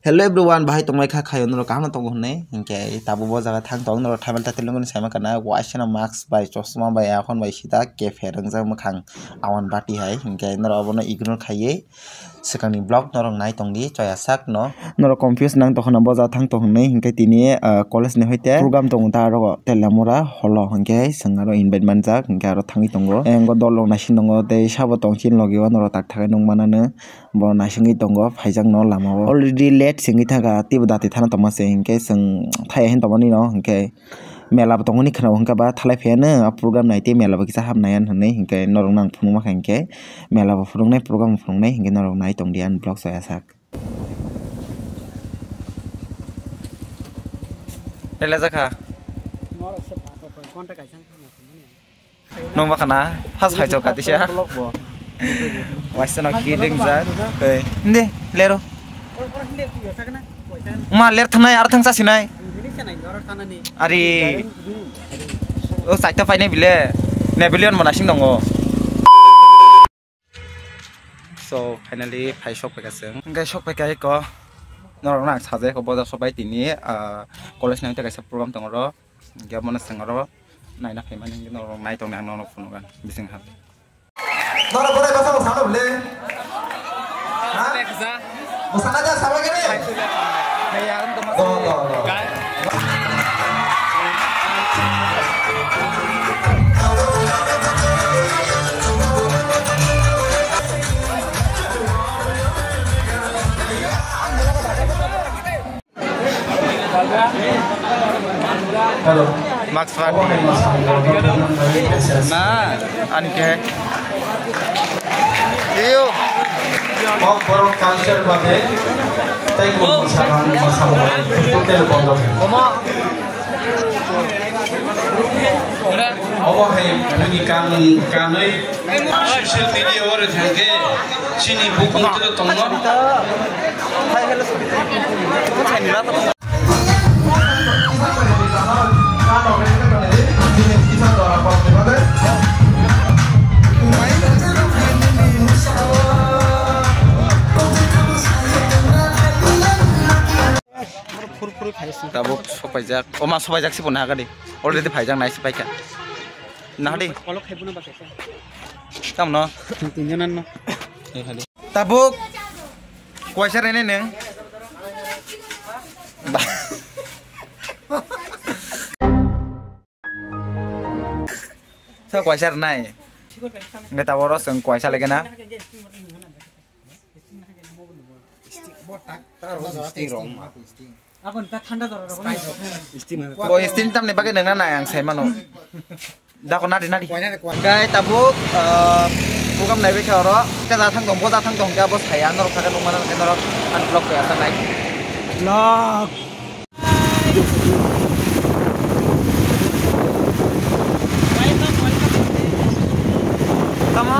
Hello everyone, bahai tongmai kha khayo noro kahna tongo hne hingke tabu bo jaga thang tong noro thamal tatilungun saima kana waisana mask bai chosma bai akhon bai sita cafe rangjak mukhang awan bati hai hingke noro abono ignore khaiye sekangni blog norong nai tongdi choya sak no noro confuse nang tokhna bo jaga thang tong hne hingke tini college ni hoite program tong ta ro telamura holo hingke sangaro invite manjak hingke aro thangi tongo engo dolong nasin tongo tei sabo tongchin logi noro tak thakai nong manane bo nasingi tongo phaijak no lama already late singi thaga tibu dati thana tomase hingke sing thai hen tomani no hingke mela bo tongoni khana hingka ba thalai pheyane program naite mela bo kisa hamnayan hne hingke norong nang phunuma hingke mela bo phunungnai program phunungnai hingke norong nai tongdian blog soya sak Lela jaka nong bakana has khai chok katisia waisana kidding za ei inde lero ma ler thanai ar thangsa sinai ari o saita paine bile nebilion manasing dongo so finally phai shop pekaseng ngai shop pekai ko norong nak saje ko boda sobai tini college nang ta program tongro gamona sangro naina phaiman ngi norong nai tong nang no funugan bising ha nora bore basa mo sano bile ha bekza musana ja sabe gene hayam to mas Halo Max Fadi nah anke iyo mau borong culture bade tai ko masalah hotel bondo oma oh hey lagi kanai social media ore thangke chini buku to tongno hai hello ko chainila to Tabuk sopaijak, oma sopaijak sih punah kadi. Already paijak naik sih paika. Nah di. Kalau kayak punah pakai. Kamu no? Tunjunan no. Tabuk. Kuasar ini neng. Sao kuasar naik? Nggak tahu orang seng kuasar lagi na. Boy steam tam nih pakai dengan yang saya mano. Dah kau nadi. Guys tabuk program naik bicara. Kita datang dong kita bos saya norok saja rumah kita norok unblock ya sana naik. Vlog. Kamu?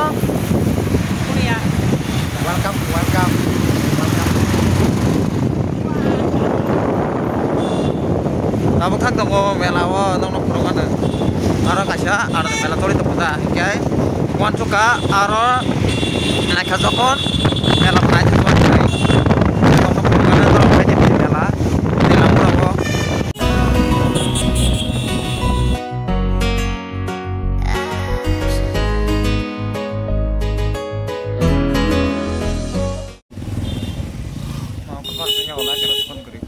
Welcome. Tabuk thang tongo melawa nong purungan aro kasya aro mela tori teputa hingkai wan suka aro anak kazokon mela pernah tuan kai nong purungan aro aja mela dalam rongo mau keluarnya olah terus pun kiri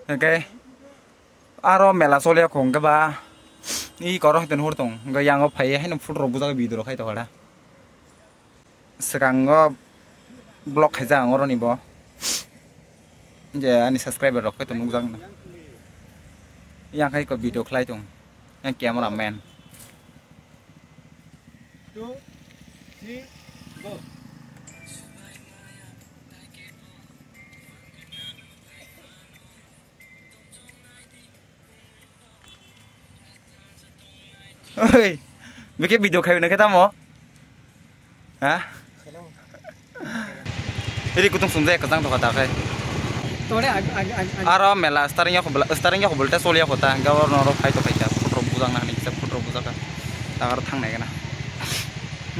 Okay, aro mela solia kong ka ba? Ni koro ten hurtong, ga yang op hai nom full robu jaga video khai to hara. Sekarang blog hai jang oro ni bo. Je ani subscriber rok to nung jang na. Yang khai ko video khai tong. Yang camera man. 2 3 go. Oi, bikin video kayak kita mau? Hah? Jadi kutung sumber ketang tuh kata kayak. Aro mela startingnya aku boleh solia kota, gawar norok kayak tuh kayak, putra buzang nah nih, putra buzang kan. tagar thangnai kana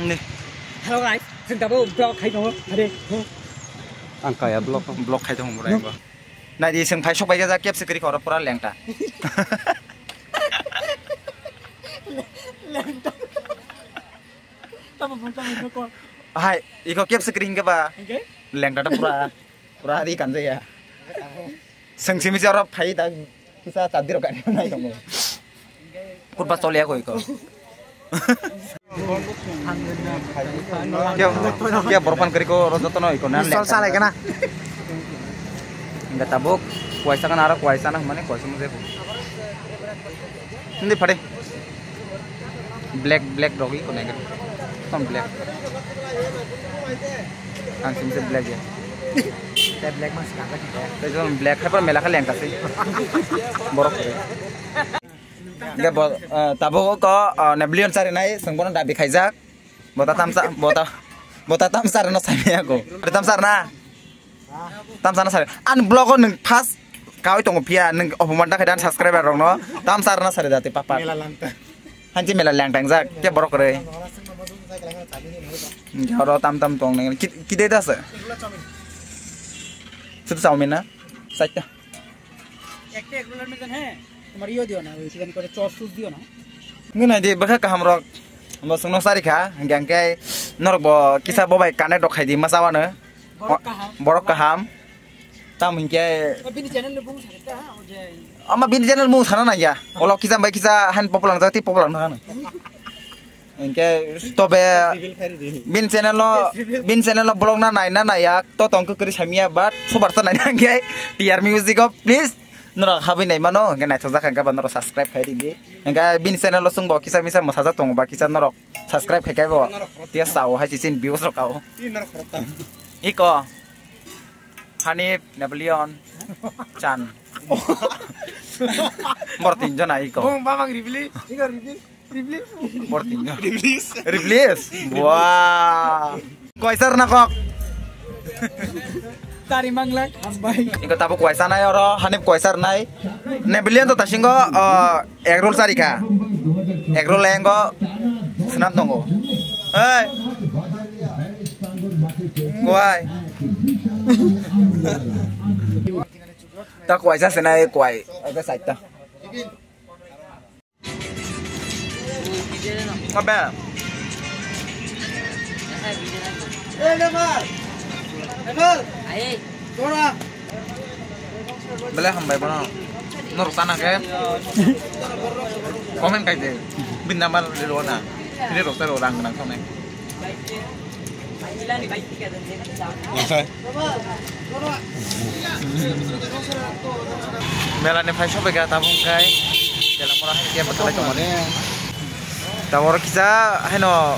ni Hello guys, जों दाबो ब्लग खाइ दङ आरो आं खाया ब्लग खाइ दङ मरायबो नायदि जों फाय सबाय जा केपसे करि खरा पुरा लेंटा लेंटा तब को हाय इको केपसे करि हिंगा बा लेंटा त पुरा रि कान जाया संसिमि जरा फाय दा किसा चादिर गानि नाय दङ कुरबा चलिया को इको क्या बरफान करी को रजतन इको ना सल सालाय kana enggak tabuk kuasa kan arah kuasa nah mana kuasa mesti ini pada black doggy ko naik kan black kan sih black yaแต่ black mas kagak kita itu black apa melaka leng kasih borok enggak tabuk ko neblion cari naik sengbono dabi kaijak bota tamsar no sami aku tamsar na tamsar sare an blog nung pas kau itu ngopia nung opomanda kedan subscriber rong no tamsar na sare dati papa hanji mela langtang jak ke borok re jaro tam tong neng kide das sudah chow mein ना साइटा एक रोलर में जन है तुम्हारी यो दियो ना वो चिकन को चॉस सूस दियो ना ngena di baka kaham rok bo sungno sari kha gangke norok bo kisa bo bai kane dok khai di masawana borok kaham tam hingke bini channel le bung sakta o je ama bin channel mu sana na ya olo kisa bai kisa han popular jati popular na hingke tobe bin channel lo blog na na ya to tongku kri samia bat sobar ta na hingke TR music please nora habi nai mano nge nai thoja khangka ba nora subscribe khai di enga bin channel lo sungbo kisa misa mosaja tong ba kisa nora subscribe khai kai bo tia sao ha chisin views ro kau iko Hanif Napoleon Chan Mortin jana iko bung bamang ribli iko ribli Mortin riblis wah koisar na kok tari manglak hambai iko tabu koisa nai oro Hanif koisar nai Napoleon to tasingo egg roll sari ka egg roll lengo senam tongo hey kuai ta kuai sa senai kuai ada sait ta apa Nemal aye tora bela hambai bono nor sana ke komen kai de bin namal lo na ini ro tero rang nang sone Mela ne phai sobe ga tabung kai dalam orang dia betul itu mana tabor kita heno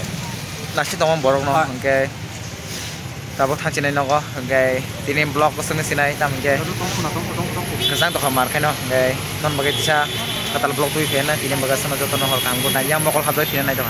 nasi tomon borok no hangke tabor thangchinai no hangke tini blog ko sungai sinai tam hangke kesang to kamar kai no hangke non bagai bisa katal blog tu ikan na tini bagai sana joto no hor kanggo na yang mokol khadoi tini nai to